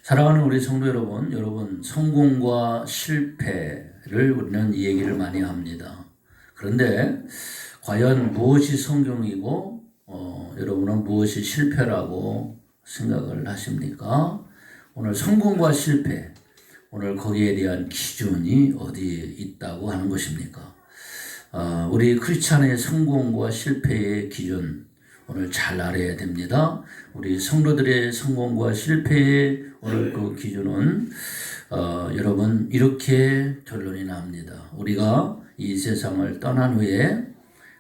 사랑하는 우리 성도 여러분, 성공과 실패를 우리는 이 얘기를 많이 합니다. 그런데 과연 무엇이 성공이고 여러분은 무엇이 실패라고 생각을 하십니까? 오늘 성공과 실패, 오늘 거기에 대한 기준이 어디에 있다고 하는 것입니까? 우리 크리스찬의 성공과 실패의 기준, 오늘 잘 알아야 됩니다. 우리 성도들의 성공과 실패의 오늘 그 기준은 여러분 이렇게 결론이 납니다. 우리가 이 세상을 떠난 후에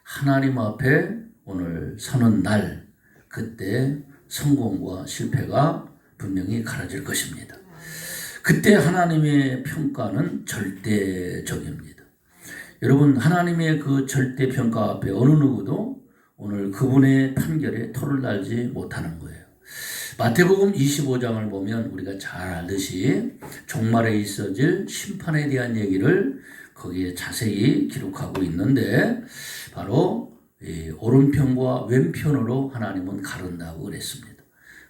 하나님 앞에 오늘 서는 날, 그때 성공과 실패가 분명히 가려질 것입니다. 그때 하나님의 평가는 절대적입니다. 여러분, 하나님의 그 절대 평가 앞에 어느 누구도 오늘 그분의 판결에 토를 달지 못하는 거예요. 마태복음 25장을 보면 우리가 잘 알듯이 종말에 있어질 심판에 대한 얘기를 거기에 자세히 기록하고 있는데 바로 오른편과 왼편으로 하나님은 가른다고 그랬습니다.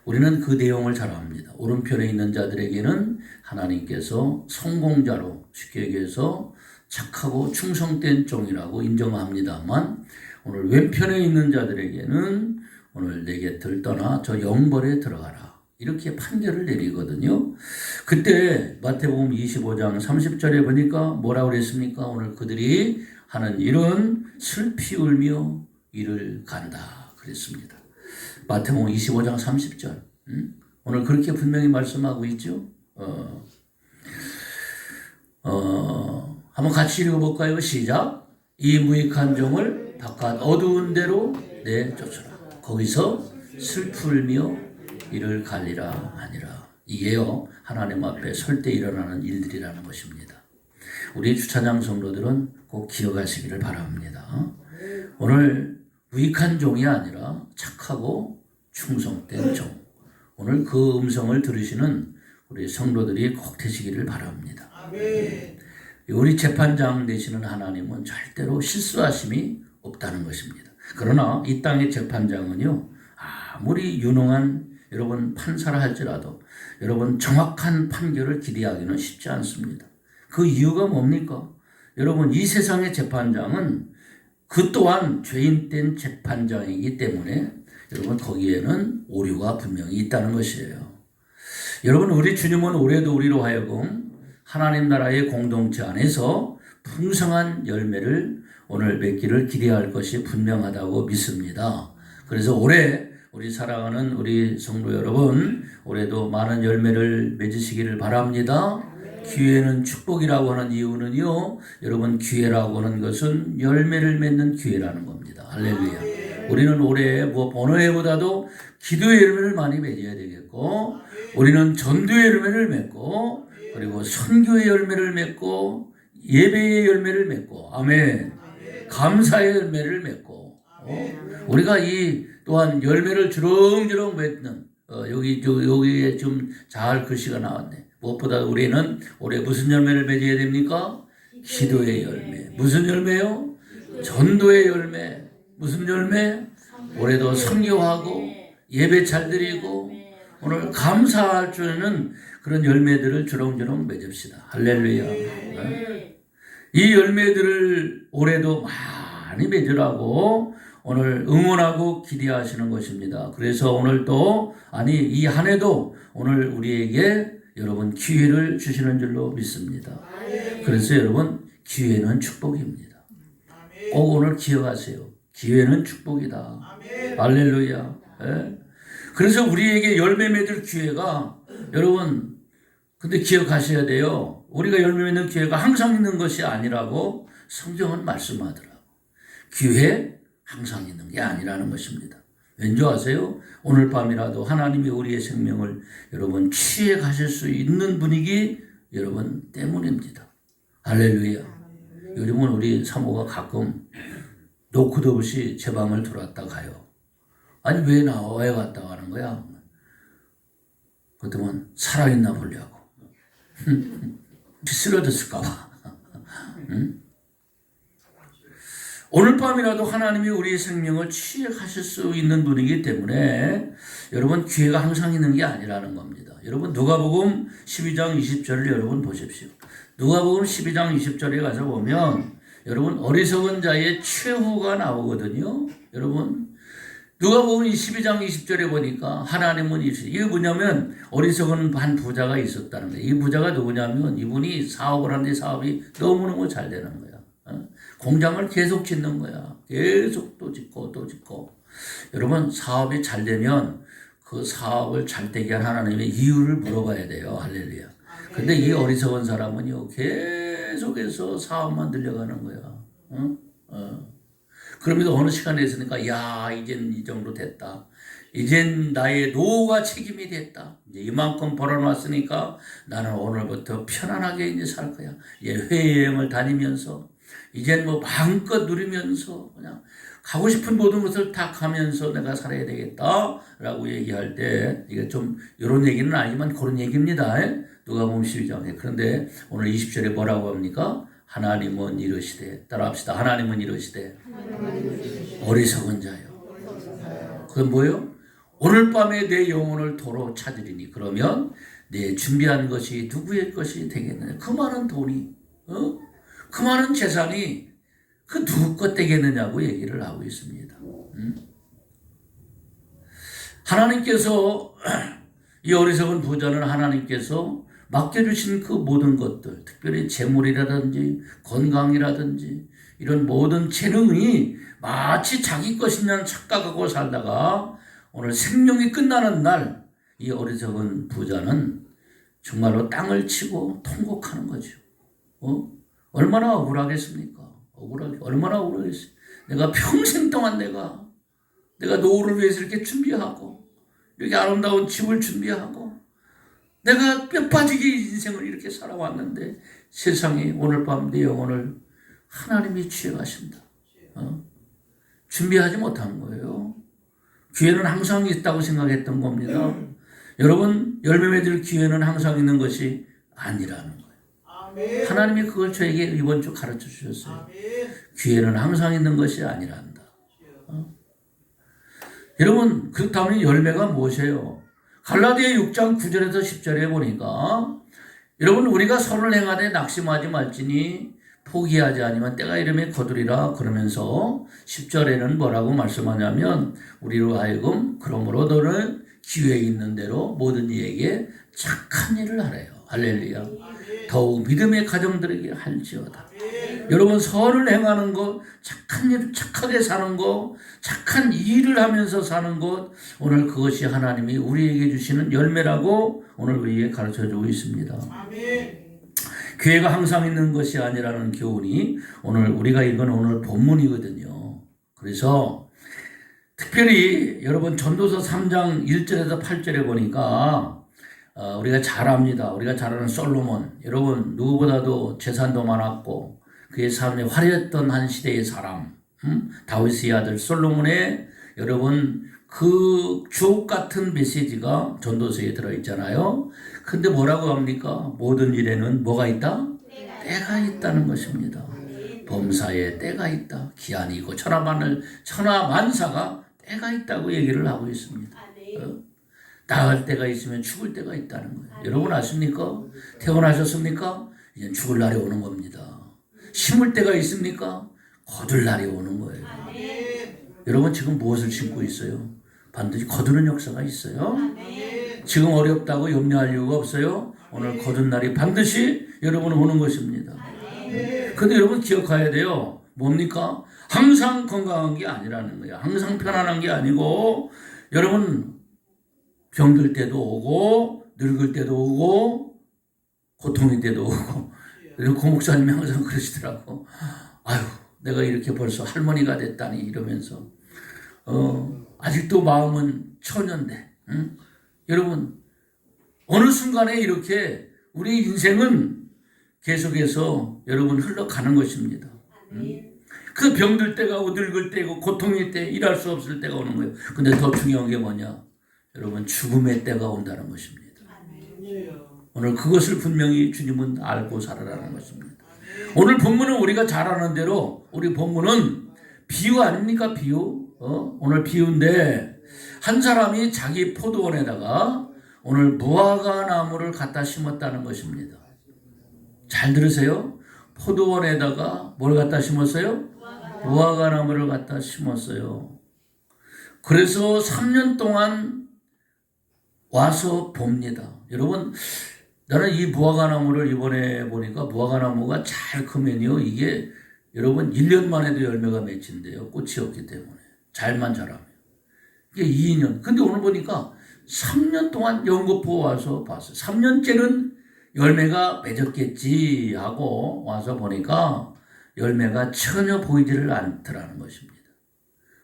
우리는 그 내용을 잘 압니다. 오른편에 있는 자들에게는 하나님께서 성공자로, 쉽게 얘기해서 착하고 충성된 종이라고 인정합니다만 오늘 왼편에 있는 자들에게는 오늘 내 곁을 떠나 저 영벌에 들어가라, 이렇게 판결을 내리거든요. 그때 마태복음 25장 30절에 보니까 뭐라고 그랬습니까? 오늘 그들이 하는 일은 슬피 울며 이를 간다 그랬습니다. 마태복음 25장 30절. 오늘 그렇게 분명히 말씀하고 있죠. 한번 같이 읽어볼까요? 시작. 이 무익한 종을 바깥 어두운 데로 내쫓으라. 거기서 슬플며 이를 갈리라 하니라. 이게요, 하나님 앞에 설 때 일어나는 일들이라는 것입니다. 우리 주차장 성도들은 꼭 기억하시기를 바랍니다. 오늘 무익한 종이 아니라 착하고 충성된 종, 오늘 그 음성을 들으시는 우리 성도들이 꼭 되시기를 바랍니다. 우리 재판장 되시는 하나님은 절대로 실수하심이 없다는 것입니다. 그러나 이 땅의 재판장은요, 아무리 유능한 여러분 판사라 할지라도 여러분 정확한 판결을 기대하기는 쉽지 않습니다. 그 이유가 뭡니까? 여러분, 이 세상의 재판장은 그 또한 죄인된 재판장이기 때문에 여러분 거기에는 오류가 분명히 있다는 것이에요. 여러분, 우리 주님은 올해도 우리로 하여금 하나님 나라의 공동체 안에서 풍성한 열매를 오늘 맺기를 기대할 것이 분명하다고 믿습니다. 그래서 올해 우리 사랑하는 우리 성도 여러분, 올해도 많은 열매를 맺으시기를 바랍니다. 기회는 축복이라고 하는 이유는요, 여러분, 기회라고 하는 것은 열매를 맺는 기회라는 겁니다. 할렐루야. 우리는 올해 어느 해보다도 기도의 열매를 많이 맺어야 되겠고, 우리는 전도의 열매를 맺고, 그리고 선교의 열매를 맺고, 예배의 열매를 맺고, 아멘. 감사의 열매를 맺고, 우리가 이 또한 열매를 주렁주렁 맺는, 여기에 좀 잘 글씨가 나왔네. 무엇보다 우리는 올해 무슨 열매를 맺어야 됩니까? 기도의 열매. 무슨 열매요? 전도의 열매. 무슨 열매? 올해도 선교하고 예배 잘 드리고 오늘 감사할 줄에는 그런 열매들을 주렁주렁 맺읍시다. 할렐루야. 이 열매들을 올해도 많이 맺으라고 오늘 응원하고 기대하시는 것입니다. 그래서 오늘도, 이 한 해도 오늘 우리에게 여러분 기회를 주시는 줄로 믿습니다. 그래서 여러분, 기회는 축복입니다. 꼭 오늘 기억하세요. 기회는 축복이다. 할렐루야. 그래서 우리에게 열매 맺을 기회가, 여러분, 근데 기억하셔야 돼요. 우리가 열매 맺는 기회가 항상 있는 것이 아니라고 성경은 말씀하더라고요. 기회 항상 있는 게 아니라는 것입니다. 왠지 아세요? 오늘 밤이라도 하나님이 우리의 생명을 여러분 취해 가실 수 있는 분위기 여러분 때문입니다. 할렐루야. 요즘은 우리 사모가 가끔 노크도 없이 제 방을 들어왔다 가요. 아니, 왜 나와? 왜 갔다 가는 거야? 그렇다면 살아있나 보려고. 쓰러졌을까 봐. 응? 오늘 밤이라도 하나님이 우리의 생명을 취하실 수 있는 분이기 때문에 여러분 기회가 항상 있는 게 아니라는 겁니다. 여러분 누가복음 12장 20절을 여러분 보십시오. 누가복음 12장 20절에 가서 보면 여러분 어리석은 자의 최후가 나오거든요. 여러분 누가복음 12장 20절에 보니까 하나님은 이게 뭐냐면 어리석은 한 부자가 있었다는 거예요. 이 부자가 누구냐면 이분이 사업을 하는데 사업이 너무너무 잘 되는 거야. 공장을 계속 짓는 거야. 계속 또 짓고 또 짓고. 여러분 사업이 잘 되면 그 사업을 잘 되게 한 하나님의 이유를 물어봐야 돼요. 할렐루야. 근데 이 어리석은 사람은요 계속해서 사업만 늘려가는 거야. 그러면서 어느 시간에 있으니까 야 이젠 이 정도 됐다. 이젠 나의 노후가 책임이 됐다. 이제 이만큼 벌어놨으니까 나는 오늘부터 편안하게 이제 살 거야. 이제 해외여행을 다니면서 이젠 뭐 마음껏 누리면서 그냥 가고 싶은 모든 것을 다 가면서 내가 살아야 되겠다라고 얘기할 때 이게 좀 이런 얘기는 아니지만 그런 얘기입니다. 누가복음 12장에. 그런데 오늘 20절에 뭐라고 합니까? 하나님은 이르시되 따라합시다. 하나님은 이르시되 어리석은 자요. 그건 뭐예요? 오늘 밤에 내 영혼을 도로 찾으리니 그러면 내 준비한 것이 누구의 것이 되겠느냐. 그 많은 돈이 그 많은 재산이 그 누구 것 되겠느냐고 얘기를 하고 있습니다. 하나님께서 이 어리석은 부자는 하나님께서 맡겨주신 그 모든 것들, 특별히 재물이라든지 건강이라든지 이런 모든 재능이 마치 자기 것인 양 착각하고 살다가 오늘 생명이 끝나는 날 이 어리석은 부자는 정말로 땅을 치고 통곡하는 거죠. 얼마나 억울하겠습니까? 얼마나 억울하겠어요. 내가 평생 동안 내가 노후를 위해서 이렇게 준비하고 이렇게 아름다운 집을 준비하고 내가 뼈 빠지게 인생을 이렇게 살아왔는데 세상에 오늘 밤 내 영혼을 하나님이 취해가신다. 준비하지 못한 거예요. 기회는 항상 있다고 생각했던 겁니다. 여러분 열매 맺을 기회는 항상 있는 것이 아니라는 거예요. 하나님이 그걸 저에게 이번 주 가르쳐 주셨어요. 기회는 항상 있는 것이 아니란다. 여러분 그렇다면 열매가 무엇이에요? 갈라디아 6장 9절에서 10절에 보니까 여러분 우리가 선을 행하되 낙심하지 말지니 포기하지 아니면 때가 이르면 거두리라 그러면서 10절에는 뭐라고 말씀하냐면 우리로 하여금 그러므로 너는 기회 있는 대로 모든 이에게 착한 일을 하래요. 할렐루야. 더욱 믿음의 가정들에게 할지어다. 여러분 선을 행하는 것, 착한 일, 착하게 사는 것, 착한 일을 하면서 사는 것, 오늘 그것이 하나님이 우리에게 주시는 열매라고 오늘 우리에게 가르쳐주고 있습니다. 기회가 항상 있는 것이 아니라는 교훈이 오늘 우리가 읽은 오늘 본문이거든요. 그래서 특별히 여러분 전도서 3장 1절에서 8절에 보니까 우리가 잘 압니다. 우리가 잘 아는 솔로몬. 여러분 누구보다도 재산도 많았고 그의 삶이 화려했던 한 시대의 사람. 다윗의 아들 솔로몬의 여러분 그 주옥 같은 메시지가 전도서에 들어있잖아요. 근데 뭐라고 합니까? 모든 일에는 뭐가 있다? 때가 있다는 것입니다. 범사에 때가 있다. 기한이 있고 천하만사가 때가 있다고 얘기를 하고 있습니다. 나갈 때가 있으면 죽을 때가 있다는 거예요. 여러분 아십니까? 태어나셨습니까? 이제 죽을 날이 오는 겁니다. 심을 때가 있습니까? 거둘 날이 오는 거예요. 여러분 지금 무엇을 심고 있어요? 반드시 거두는 역사가 있어요. 지금 어렵다고 염려할 이유가 없어요. 오늘 거둔 날이 반드시 여러분은 오는 것입니다. 근데 여러분 기억해야 돼요. 뭡니까? 항상 건강한 게 아니라는 거예요. 항상 편안한 게 아니고 여러분 병들 때도 오고 늙을 때도 오고 고통일 때도 오고 그리고 고 목사님이 항상 그러시더라고. 아유 내가 이렇게 벌써 할머니가 됐다니 이러면서 아직도 마음은 처녀인데 여러분 어느 순간에 이렇게 우리 인생은 계속해서 여러분 흘러가는 것입니다. 그 병들 때가 오고 늙을 때고 고통일 때 일할 수 없을 때가 오는 거예요. 근데 더 중요한 게 뭐냐? 여러분 죽음의 때가 온다는 것입니다. 오늘 그것을 분명히 주님은 알고 살아라는 것입니다. 오늘 본문은 우리가 잘 아는 대로 우리 본문은 비유 아닙니까? 비유. 오늘 비유인데 한 사람이 자기 포도원에다가 오늘 무화과 나무를 갖다 심었다는 것입니다. 잘 들으세요. 포도원에다가 뭘 갖다 심었어요? 무화과 나무를 갖다 심었어요. 그래서 3년 동안 와서 봅니다. 여러분, 나는 이 무화과 나무를 이번에 보니까 무화과 나무가 잘 크면요, 이게 여러분 1년 만에도 열매가 맺힌대요. 꽃이 없기 때문에. 잘만 자라면. 이게 2년. 근데 오늘 보니까 3년 동안 연거푸 와서 봤어요. 3년째는 열매가 맺었겠지 하고 와서 보니까 열매가 전혀 보이지를 않더라는 것입니다.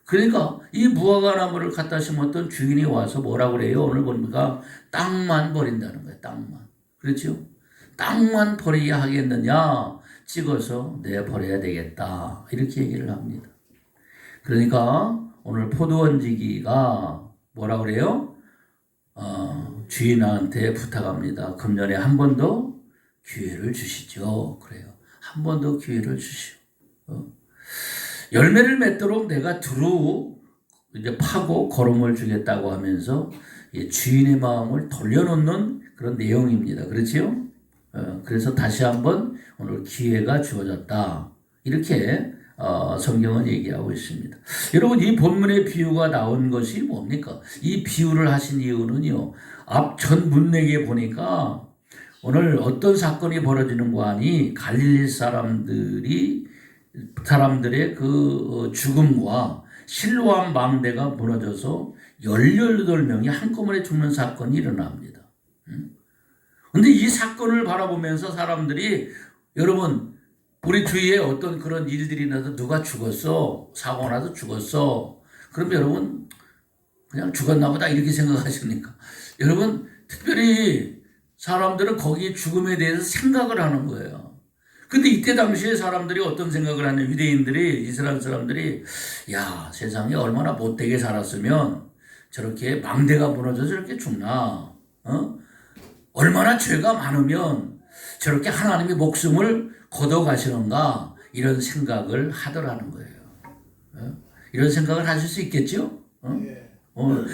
그러니까 이 무화과 나무를 갖다 심었던 주인이 와서 뭐라고 그래요? 오늘 보니까 땅만 버린다는 거예요. 땅만. 그렇죠? 땅만 버려야 하겠느냐? 찍어서 내버려야 되겠다. 이렇게 얘기를 합니다. 그러니까 오늘 포도원지기가 뭐라고 그래요? 주인한테 부탁합니다. 금년에 한 번 더 기회를 주시죠. 그래요. 한 번 더 기회를 주시오. 열매를 맺도록 내가 두루 이제 파고 거름을 주겠다고 하면서 주인의 마음을 돌려놓는 그런 내용입니다. 그렇지요? 그래서 다시 한번 오늘 기회가 주어졌다. 이렇게 성경은 얘기하고 있습니다. 여러분, 이 본문의 비유가 나온 것이 뭡니까? 이 비유를 하신 이유는요, 앞 전 문맥에 보니까 오늘 어떤 사건이 벌어지는가 하니 갈릴리 사람들의 그 죽음과 실로암 망대가 무너져서 18명이 한꺼번에 죽는 사건이 일어납니다. 근데 이 사건을 바라보면서 사람들이 여러분, 우리 주위에 어떤 그런 일들이 나서 누가 죽었어? 사고 나서 죽었어? 그럼 여러분 그냥 죽었나 보다 이렇게 생각하십니까? 여러분, 특별히 사람들은 거기 죽음에 대해서 생각을 하는 거예요. 근데 이때 당시에 사람들이 어떤 생각을 하냐, 유대인들이, 이스라엘 사람들이, 야, 세상에 얼마나 못되게 살았으면 저렇게 망대가 무너져서 저렇게 죽나? 얼마나 죄가 많으면 저렇게 하나님의 목숨을 걷어가시는가? 이런 생각을 하더라는 거예요. 이런 생각을 하실 수 있겠죠?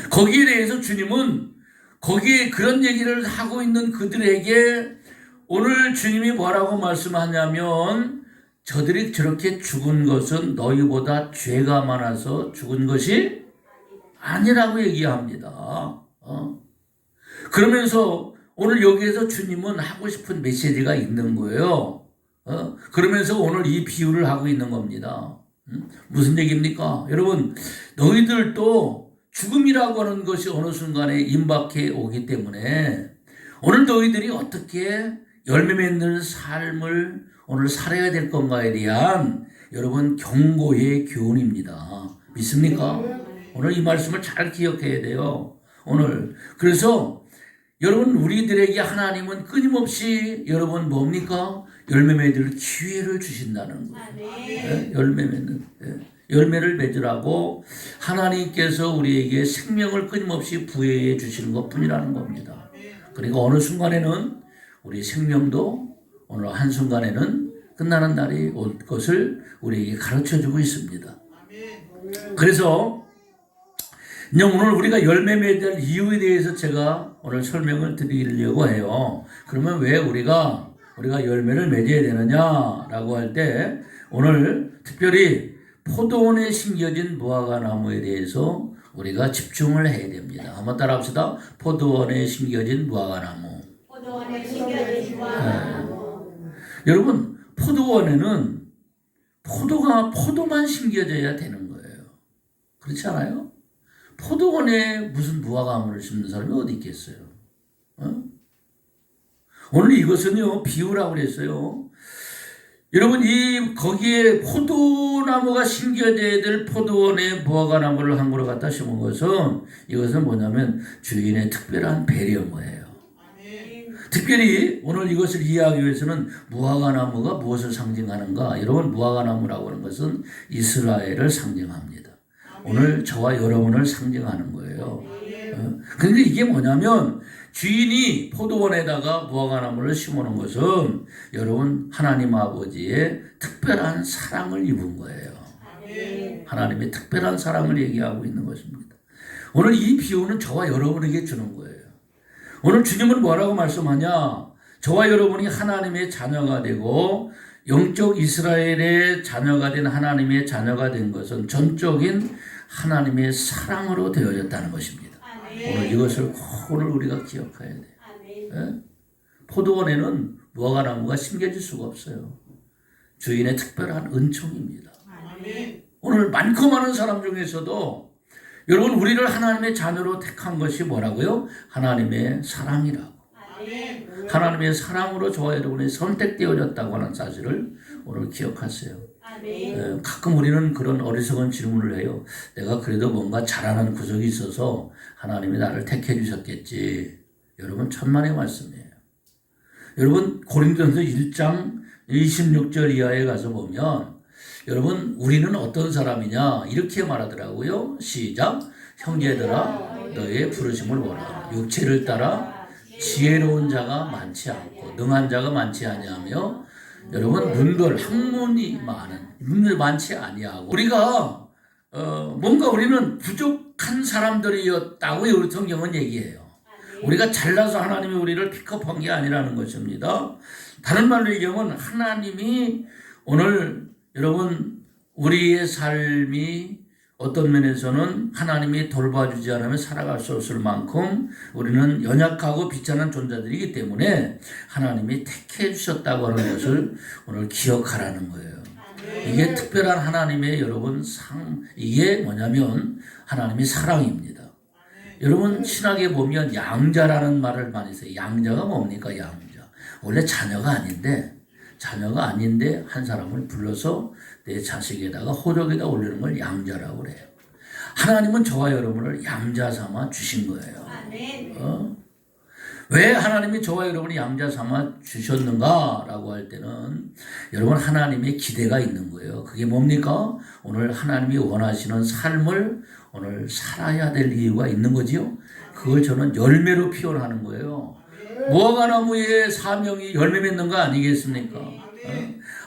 거기에 대해서 주님은 거기에 그런 얘기를 하고 있는 그들에게 오늘 주님이 뭐라고 말씀하냐면 저들이 저렇게 죽은 것은 너희보다 죄가 많아서 죽은 것이 아니라고 얘기합니다. 그러면서 오늘 여기에서 주님은 하고 싶은 메시지가 있는 거예요. 그러면서 오늘 이 비유를 하고 있는 겁니다. 무슨 얘기입니까? 여러분, 너희들도 죽음이라고 하는 것이 어느 순간에 임박해 오기 때문에 오늘 너희들이 어떻게 열매 맺는 삶을 오늘 살아야 될 건가에 대한 여러분 경고의 교훈입니다. 믿습니까? 오늘 이 말씀을 잘 기억해야 돼요. 오늘 그래서 여러분, 우리들에게 하나님은 끊임없이 여러분 뭡니까? 열매 맺을 기회를 주신다는 거예요. 네? 열매를 맺으라고 하나님께서 우리에게 생명을 끊임없이 부여해 주시는 것뿐이라는 겁니다. 그러니까 어느 순간에는 우리 생명도 오늘 한순간에는 끝나는 날이 올 것을 우리에게 가르쳐주고 있습니다. 그래서 오늘 우리가 열매 맺을 이유에 대해서 제가 오늘 설명을 드리려고 해요. 그러면 왜 우리가 열매를 맺어야 되느냐라고 할 때 오늘 특별히 포도원에 심겨진 무화과 나무에 대해서 우리가 집중을 해야 됩니다. 한번 따라합시다. 포도원에 심겨진 무화과 나무. 포도원에 심겨진 무화과 나무. 여러분, 포도원에는 포도만 심겨져야 되는 거예요. 그렇지 않아요? 포도원에 무슨 무화과나무를 심는 사람이 어디 있겠어요? 오늘 이것은요, 비유라고 그랬어요. 여러분, 거기에 포도나무가 심겨져야 될 포도원에 무화과나무를 한 그루 갖다 심은 것은 이것은 뭐냐면 주인의 특별한 배려예요. 특별히 오늘 이것을 이해하기 위해서는 무화과나무가 무엇을 상징하는가? 여러분, 무화과나무라고 하는 것은 이스라엘을 상징합니다. 오늘 저와 여러분을 상징하는 거예요. 그런데 이게 뭐냐면 주인이 포도원에다가 무화과나무를 심어놓은 것은 여러분 하나님 아버지의 특별한 사랑을 입은 거예요. 하나님의 특별한 사랑을 얘기하고 있는 것입니다. 오늘 이 비유는 저와 여러분에게 주는 거예요. 오늘 주님은 뭐라고 말씀하냐? 저와 여러분이 하나님의 자녀가 되고 영적 이스라엘의 자녀가 된 하나님의 자녀가 된 것은 전적인 하나님의 사랑으로 되어졌다는 것입니다. 오늘 이것을 꼭 오늘 우리가 기억해야 돼요. 예? 포도원에는 무화과나무가 심겨질 수가 없어요. 주인의 특별한 은총입니다. 오늘 많고 많은 사람 중에서도 여러분 우리를 하나님의 자녀로 택한 것이 뭐라고요? 하나님의 사랑이라고. 하나님의 사랑으로 저와 여러분이 선택되어졌다고 하는 사실을 오늘 기억하세요. 가끔 우리는 그런 어리석은 질문을 해요. 내가 그래도 뭔가 잘하는 구석이 있어서 하나님이 나를 택해 주셨겠지. 여러분 천만의 말씀이에요. 여러분 고린도전서 1장 26절 이하에 가서 보면 여러분 우리는 어떤 사람이냐 이렇게 말하더라고요. 시작. 형제들아 너의 부르심을 보라. 육체를 따라 지혜로운 자가 많지 않고 능한 자가 많지 아니하며 여러분 눈들 학문이 많은 눈들 많지 아니하고 우리가 뭔가 우리는 부족한 사람들이었다고 우리 성경은 얘기해요. 우리가 잘나서 하나님이 우리를 픽업한 게 아니라는 것입니다. 다른 말로 얘기하면 하나님이 오늘 여러분 우리의 삶이 어떤 면에서는 하나님이 돌봐주지 않으면 살아갈 수 없을 만큼 우리는 연약하고 비참한 존재들이기 때문에 하나님이 택해 주셨다고 하는 것을 오늘 기억하라는 거예요. 이게 특별한 하나님의 여러분 이게 뭐냐면 하나님의 사랑입니다. 여러분 신학에 보면 양자라는 말을 많이 써요. 양자가 뭡니까? 양자. 원래 자녀가 아닌데 한 사람을 불러서 내 자식에다가 호적에다 올리는 걸 양자라고 그래요. 하나님은 저와 여러분을 양자 삼아 주신 거예요. 왜 하나님이 저와 여러분이 양자 삼아 주셨는가라고 할 때는 여러분 하나님의 기대가 있는 거예요. 그게 뭡니까? 오늘 하나님이 원하시는 삶을 오늘 살아야 될 이유가 있는 거지요. 그걸 저는 열매로 표현하는 거예요. 무화과나무의 사명이 열매 맺는 거 아니겠습니까?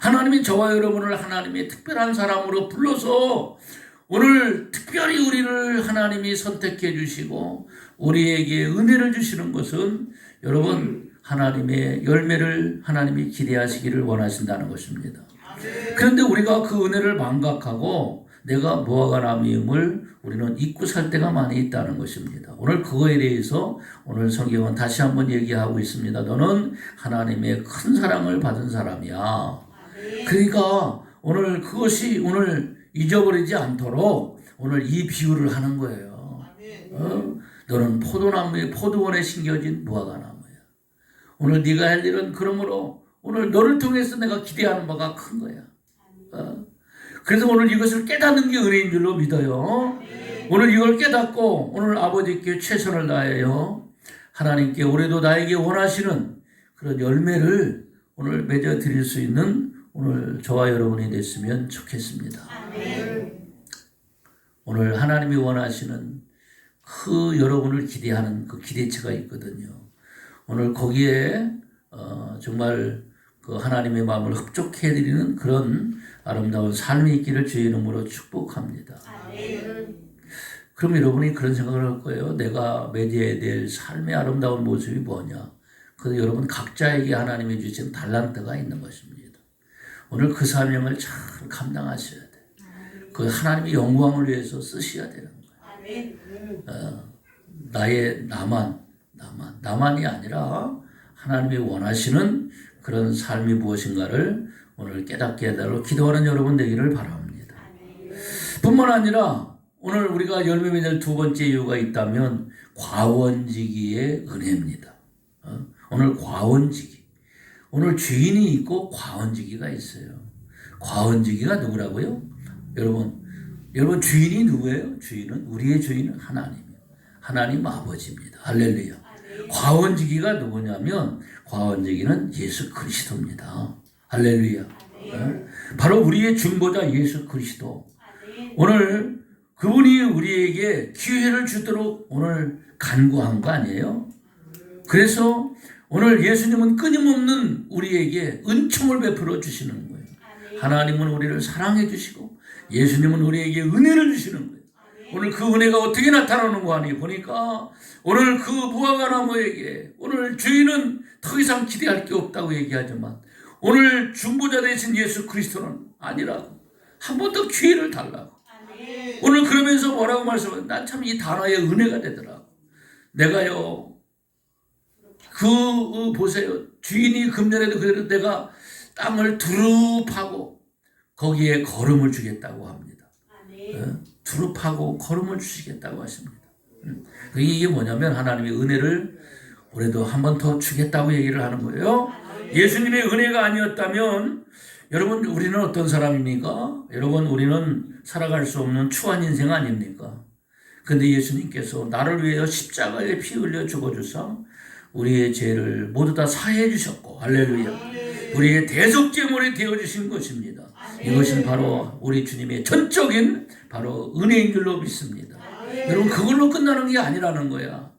하나님이 저와 여러분을 하나님의 특별한 사람으로 불러서 오늘 특별히 우리를 하나님이 선택해 주시고 우리에게 은혜를 주시는 것은 여러분 하나님의 열매를 하나님이 기대하시기를 원하신다는 것입니다. 그런데 우리가 그 은혜를 망각하고 내가 무화과나무임을 우리는 잊고 살 때가 많이 있다는 것입니다. 오늘 그거에 대해서 오늘 성경은 다시 한번 얘기하고 있습니다. 너는 하나님의 큰 사랑을 받은 사람이야. 그러니까 오늘 그것이 오늘 잊어버리지 않도록 오늘 이 비유를 하는 거예요. 너는 포도원에 심겨진 무화과나무야. 오늘 네가 할 일은 그러므로 오늘 너를 통해서 내가 기대하는 바가 큰 거야. 그래서 오늘 이것을 깨닫는 게 은혜인 줄로 믿어요. 오늘 이걸 깨닫고 오늘 아버지께 최선을 다해요. 하나님께 올해도 나에게 원하시는 그런 열매를 오늘 맺어 드릴 수 있는 오늘 저와 여러분이 됐으면 좋겠습니다. 오늘 하나님이 원하시는 그 여러분을 기대하는 그 기대치가 있거든요. 오늘 거기에 정말 그 하나님의 마음을 흡족해 드리는 그런 아름다운 삶이 있기를 주의 이름으로 축복합니다. 그럼 여러분이 그런 생각을 할 거예요. 내가 맺어야 될 삶의 아름다운 모습이 뭐냐? 그래서 여러분 각자에게 하나님이 주신 달란트가 있는 것입니다. 오늘 그 사명을 잘 감당하셔야 돼요. 그 하나님의 영광을 위해서 쓰셔야 되는 거예요. 나의 나만이 아니라 하나님이 원하시는 그런 삶이 무엇인가를 오늘 깨닫게 해달라고 기도하는 여러분 되기를 바랍니다. 뿐만 아니라 오늘 우리가 열매 맺을 두 번째 이유가 있다면 과원지기의 은혜입니다. 오늘 과원지기. 오늘 주인이 있고 과원지기가 있어요. 과원지기가 누구라고요? 여러분 주인이 누구예요? 우리의 주인은 하나님이에요. 하나님 아버지입니다. 할렐루야. 과원지기가 누구냐면 과원지기는 예수 그리스도입니다. 할렐루야. 바로 우리의 중보자 예수 그리스도. 오늘 그분이 우리에게 기회를 주도록 오늘 간구한 거 아니에요? 그래서 오늘 예수님은 끊임없는 우리에게 은총을 베풀어 주시는 거예요. 하나님은 우리를 사랑해 주시고 예수님은 우리에게 은혜를 주시는 거예요. 오늘 그 은혜가 어떻게 나타나는 거 아니 보니까 오늘 그 무화과나무에게 오늘 주인은 더 이상 기대할 게 없다고 얘기하지만 오늘 중보자 되신 예수 그리스도는 아니라고 한 번 더 기회를 달라고. 오늘 그러면서 뭐라고 말씀하세요? 난 참 이 단어의 은혜가 되더라고. 내가요 보세요. 주인이 금년에도 그래도 내가 땅을 두루 파고 거기에 거름을 주겠다고 합니다. 두루 파고 거름을 주시겠다고 하십니다. 이게 뭐냐면 하나님의 은혜를 올해도 한 번 더 주겠다고 얘기를 하는 거예요. 예수님의 은혜가 아니었다면 여러분 우리는 어떤 사람입니까? 여러분 우리는 살아갈 수 없는 추한 인생 아닙니까? 근데 예수님께서 나를 위하여 십자가에 피 흘려 죽어주사 우리의 죄를 모두 다 사해 주셨고 할렐루야. 우리의 대속제물이 되어주신 것입니다. 이것은 바로 우리 주님의 전적인 바로 은혜인 줄로 믿습니다. 여러분 그걸로 끝나는 게 아니라는 거야.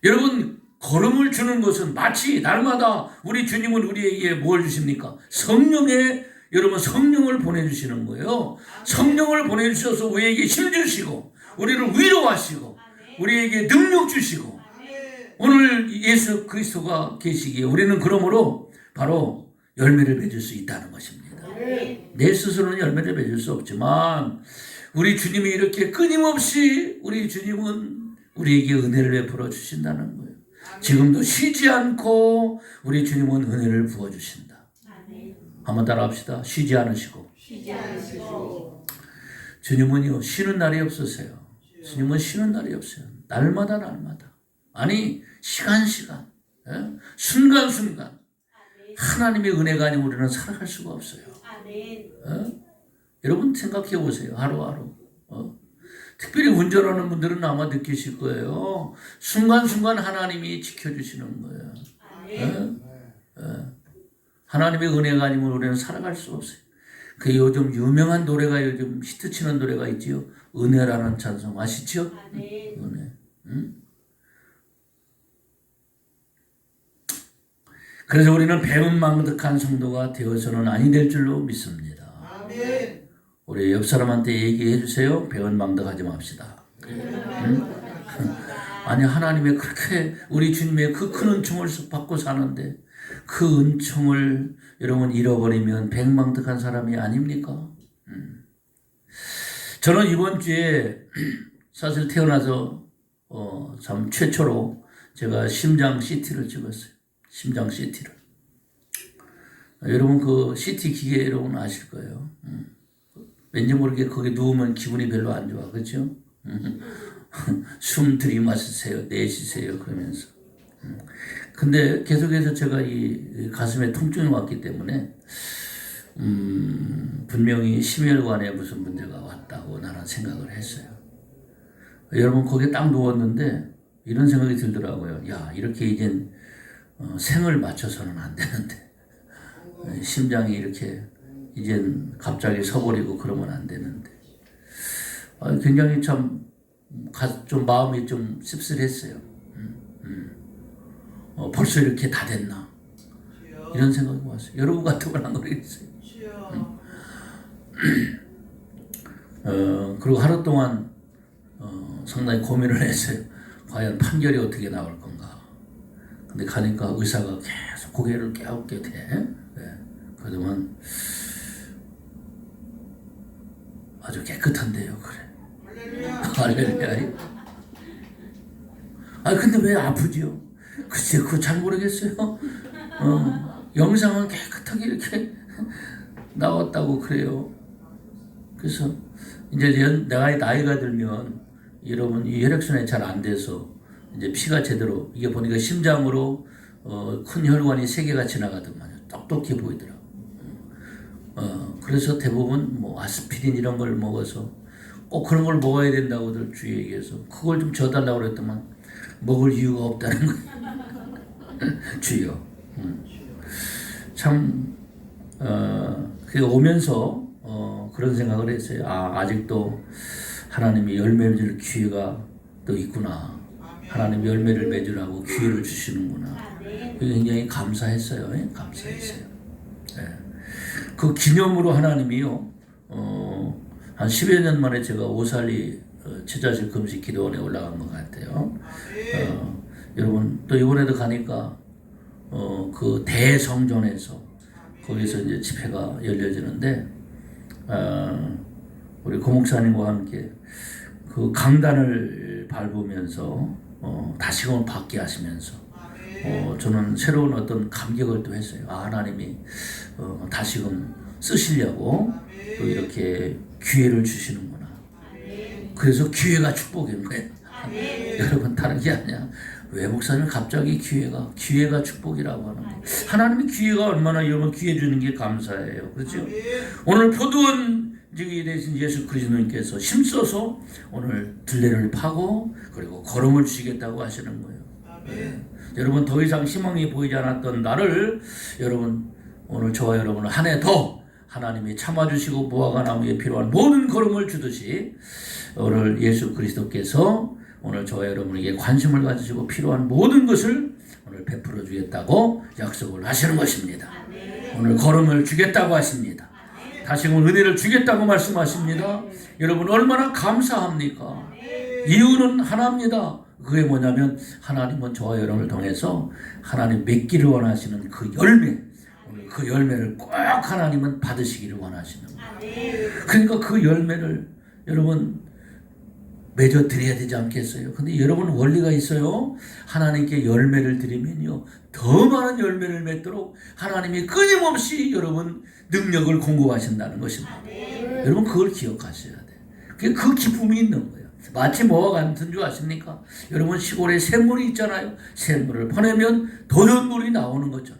여러분 거름을 주는 것은 마치 날마다 우리 주님은 우리에게 뭘 주십니까? 여러분 성령을 보내주시는 거예요. 성령을 보내주셔서 우리에게 힘 주시고 우리를 위로하시고 우리에게 능력 주시고 오늘 예수 그리스도가 계시기에 우리는 그러므로 바로 열매를 맺을 수 있다는 것입니다. 내 스스로는 열매를 맺을 수 없지만 우리 주님이 이렇게 끊임없이 우리 주님은 우리에게 은혜를 베풀어 주신다는 거예요. 지금도 쉬지 않고 우리 주님은 은혜를 부어주신다. 한번 따라합시다. 쉬지 않으시고. 주님은요 쉬는 날이 없으세요. 주님은 쉬는 날이 없어요. 날마다 아니 시간 순간순간 하나님의 은혜가 아니면 우리는 살아갈 수가 없어요. 여러분 생각해 보세요. 하루하루 특별히 운전하는 분들은 아마 느끼실 거예요. 순간순간 하나님이 지켜주시는 거예요. 하나님의 은혜가 아니면 우리는 살아갈 수 없어요. 그 요즘 유명한 노래가 요즘 히트치는 노래가 있지요. 은혜라는 찬송 아시죠? 은혜. 그래서 우리는 배은망덕한 성도가 되어서는 아니 될 줄로 믿습니다. 우리 옆 사람한테 얘기해 주세요. 배은망덕하지 맙시다. 아니 하나님의 그렇게 우리 주님의 그 큰 은총을 받고 사는데 그 은총을 여러분 잃어버리면 배은망덕한 사람이 아닙니까? 저는 이번 주에 사실 태어나서 참 최초로 제가 심장 CT를 찍었어요. 심장 CT를. 여러분 그 CT 기계 여러분 아실 거예요. 왠지 모르게 거기 누우면 기분이 별로 안 좋아. 그렇죠? 숨 들이마시세요. 내쉬세요. 그러면서. 근데 계속해서 제가 이 가슴에 통증이 왔기 때문에 분명히 심혈관에 무슨 문제가 왔다고 나는 생각을 했어요. 여러분 거기에 딱 누웠는데 이런 생각이 들더라고요. 야 이렇게 이젠 생을 맞춰서는 안 되는데 심장이 이렇게 이젠 갑자기 서버리고 그러면 안 되는데 굉장히 좀 마음이 좀 씁쓸했어요. 벌써 이렇게 다 됐나 이런 생각이 왔어요. 여러분 같으면 안 그러겠어요? 그리고 하루 동안 상당히 고민을 했어요. 과연 판결이 어떻게 나올 건가. 근데 가니까 의사가 계속 고개를 깨우게 돼. 그동안 아주 깨끗한데요. 그래. 할렐루야. 근데 왜 아프지요? 글쎄 그거 잘 모르겠어요. 영상은 깨끗하게 이렇게 나왔다고 그래요. 그래서 이제 나이가 들면 여러분 이 혈액순환이 잘 안 돼서 이제 피가 제대로 이게 보니까 심장으로 큰 혈관이 3개가 지나가더만요. 똑똑해 보이더라고. 그래서 대부분 뭐 아스피린 이런 걸 먹어서 꼭 그런 걸 먹어야 된다고들 주위에 얘기해서 그걸 좀 줘달라고 그랬더만 먹을 이유가 없다는 거예요. 주여. 참 그게 오면서 그런 생각을 했어요. 아직도 하나님이 열매 맺을 기회가 또 있구나. 하나님 열매를 맺으라고 기회를 주시는구나. 굉장히 감사했어요. 감사했어요. 그 기념으로 하나님이요 한 10여 년 만에 제가 오살리 제자실 금식 기도원에 올라간 것 같아요. 여러분 또 이번에도 가니까 그 대성전에서 거기서 이제 집회가 열려지는데 우리 고목사님과 함께 그 강단을 밟으면서 다시금 받게 하시면서 저는 새로운 어떤 감격을 또 했어요. 하나님이 다시금 쓰시려고 또 이렇게 기회를 주시는구나. 그래서 기회가 축복인 거예요. 여러분 다른 게 아니야. 왜 목사님 갑자기 기회가 축복이라고 하는 거예요. 하나님이 기회가 얼마나 여러분 기회 주는 게 감사해요. 그렇죠? 오늘 포도원 저기 되신 예수 그리스도님께서 힘써서 오늘 들레를 파고 그리고 걸음을 주시겠다고 하시는 거예요. 여러분 더 이상 희망이 보이지 않았던 나를 여러분 오늘 저와 여러분을 한 해 더 하나님이 참아주시고 무화과 나무에 필요한 모든 걸음을 주듯이 오늘 예수 그리스도께서 오늘 저와 여러분에게 관심을 가지시고 필요한 모든 것을 오늘 베풀어 주겠다고 약속을 하시는 것입니다. 오늘 걸음을 주겠다고 하십니다. 다시금 은혜를 주겠다고 말씀하십니다. 여러분 얼마나 감사합니까? 이유는 하나입니다. 그게 뭐냐면 하나님은 저와 여러분을 통해서 하나님 맺기를 원하시는 그 열매, 오늘 그 열매를 꼭 하나님은 받으시기를 원하시는 거예요. 그러니까 그 열매를 여러분 맺어 드려야 되지 않겠어요? 근데 여러분 원리가 있어요. 하나님께 열매를 드리면요 더 많은 열매를 맺도록 하나님이 끊임없이 여러분 능력을 공급하신다는 것입니다. 여러분 그걸 기억하셔야 돼요. 그 기쁨이 있는 거예요. 마치 뭐와 같은 줄 아십니까? 여러분 시골에 샘물이 있잖아요. 샘물을 퍼내면 도전물이 나오는 거죠.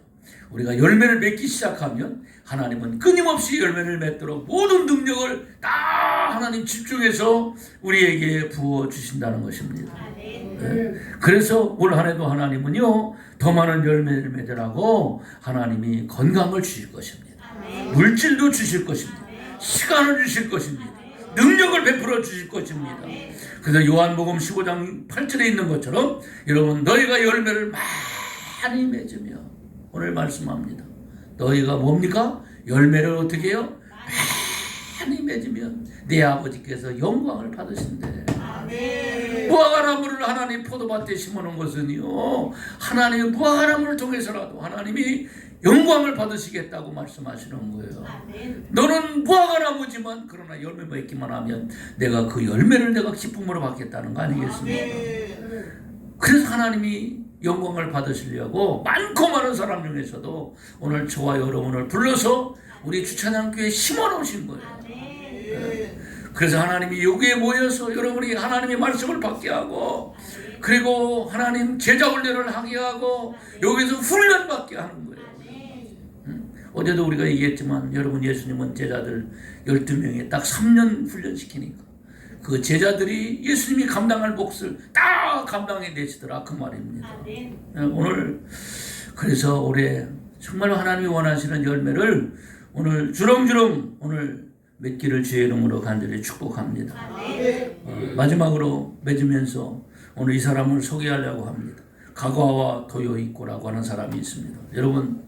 우리가 열매를 맺기 시작하면 하나님은 끊임없이 열매를 맺도록 모든 능력을 다 하나님 집중해서 우리에게 부어주신다는 것입니다. 네. 그래서 올 한 해도 하나님은요 더 많은 열매를 맺으라고 하나님이 건강을 주실 것입니다. 물질도 주실 것입니다. 시간을 주실 것입니다. 능력을 베풀어 주실 것입니다. 그래서 요한복음 15장 8절에 있는 것처럼 여러분 너희가 열매를 많이 맺으며 오늘 말씀합니다. 너희가 뭡니까? 열매를 어떻게 해요? 많이 맺으면 내 아버지께서 영광을 받으신대. 무화과나무를 하나님 포도밭에 심어놓은 것은요 하나님의 무화과나무를 통해서라도 하나님이 영광을 받으시겠다고 말씀하시는 거예요. 너는 무화과나무지만 그러나 열매 맺기만 하면 내가 그 열매를 내가 기쁨으로 받겠다는 거 아니겠습니까? 그래서 하나님이 영광을 받으시려고 많고 많은 사람 중에서도 오늘 저와 여러분을 불러서 우리 주찬양교회에 심어놓으신 거예요. 그래서 하나님이 여기에 모여서 여러분이 하나님의 말씀을 받게 하고 그리고 하나님 제자 훈련을 하게 하고 여기서 훈련받게 하는 거예요. 어제도 우리가 얘기했지만 여러분 예수님은 제자들 12명에 딱 3년 훈련시키니까 그 제자들이 예수님이 감당할 몫을 다 감당해 내시더라 그 말입니다. 오늘 그래서 올해 정말 하나님이 원하시는 열매를 오늘 주렁주렁 오늘 맺기를 주의 이름으로 간절히 축복합니다. 마지막으로 맺으면서 오늘 이 사람을 소개하려고 합니다. 가가와 도요이코라고 하는 사람이 있습니다. 여러분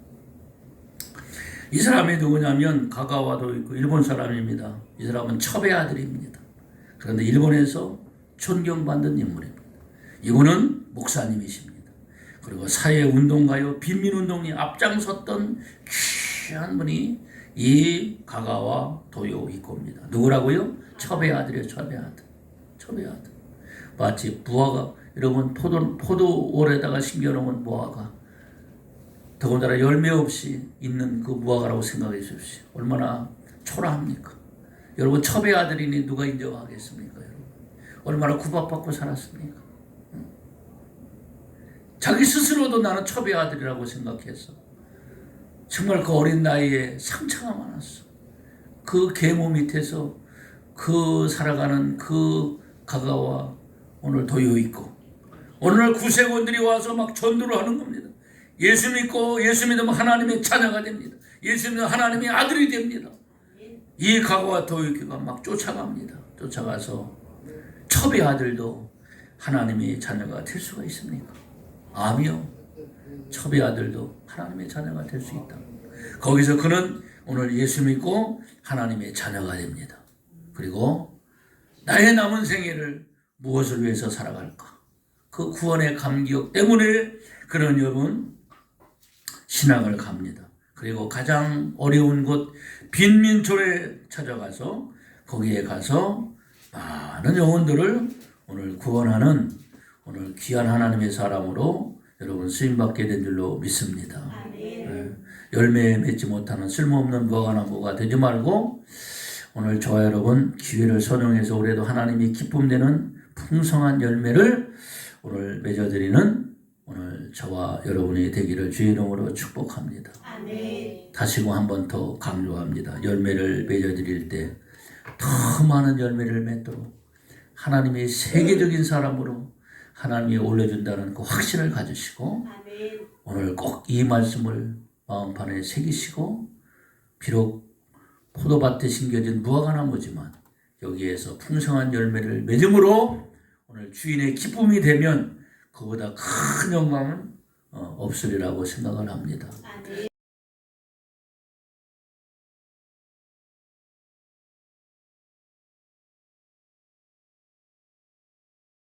이 사람이 누구냐면 가가와 도요이코 일본 사람입니다. 이 사람은 첩의 아들입니다. 그런데 일본에서 존경받는 인물입니다. 이분은 목사님이십니다. 그리고 사회운동가요 빈민운동에 앞장섰던 귀한 분이 이 가가와 도요이코입니다. 누구라고요? 첩의 아들이에요. 첩의 아들. 마치 무화과 여러분 포도올에다가 심겨놓은 무화과 더군다나 열매 없이 있는 그 무화과라고 생각해 주십시오. 얼마나 초라합니까? 여러분 첩의 아들이니 누가 인정하겠습니까? 여러분 얼마나 구박받고 살았습니까? 자기 스스로도 나는 첩의 아들이라고 생각해서 정말 그 어린 나이에 상처가 많았어. 그 계모 밑에서 그 살아가는 그 가가와 오늘 도요이코 오늘날 구세군들이 와서 막 전도를 하는 겁니다. 예수 믿고 예수 믿으면 하나님의 자녀가 됩니다. 예수 믿으면 하나님의 아들이 됩니다. 이 가가와 도요이코가 막 쫓아갑니다. 쫓아가서 첩의 아들도 하나님의 자녀가 될 수가 있습니까? 아니요. 첩의 아들도 하나님의 자녀가 될 수 있다. 거기서 그는 오늘 예수 믿고 하나님의 자녀가 됩니다. 그리고 나의 남은 생애를 무엇을 위해서 살아갈까? 그 구원의 감격 때문에 그런 여러분 신학을 갑니다. 그리고 가장 어려운 곳 빈민촌에 찾아가서 거기에 가서 많은 영혼들을 오늘 구원하는 오늘 귀한 하나님의 사람으로 여러분 쓰임받게 된 줄로 믿습니다. 열매 맺지 못하는 쓸모없는 무화과나무가 되지 말고 오늘 저와 여러분 기회를 선용해서 올해도 하나님이 기쁨되는 풍성한 열매를 오늘 맺어드리는 오늘 저와 여러분이 되기를 주의 이름으로 축복합니다. 다시금 한 번 더 강조합니다. 열매를 맺어드릴 때 더 많은 열매를 맺도록 하나님이 세계적인 사람으로 하나님이 올려준다는 그 확신을 가지시고 오늘 꼭 이 말씀을 마음판에 새기시고 비록 포도밭에 심겨진 무화과나무지만 여기에서 풍성한 열매를 맺음으로 오늘 주인의 기쁨이 되면 그보다 큰 영광은 없으리라고 생각을 합니다.